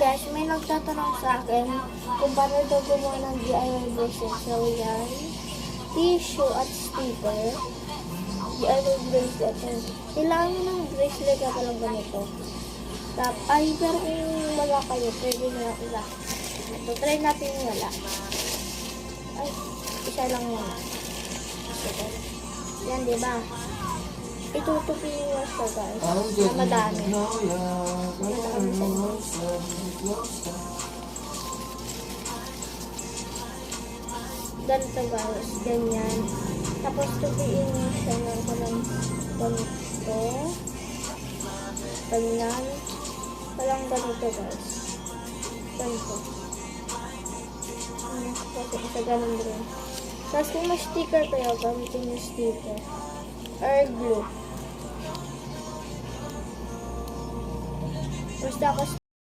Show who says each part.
Speaker 1: guys, may nagtatanong sa akin kung paano daw gumawa ng DIY bracelet. So yan, tissue at sticker. DIY bracelet. Kailangan mo ng bracelet na palang ganito. Pero kung wala kayo, pwede na lang iba. So, try natin yung wala. Ay, isa lang muna. Yan, diba? Itutupin nyo siya, guys. Na madami. Ganito, guys. Ganyan. Tapos, tupiin nyo siya ng ganito. Ganyan. Parang ganito, guys. Ganito. Kasi isa ganun rin. Tapos kung may sticker kayo, gamitin yung sticker. Or glue. Basta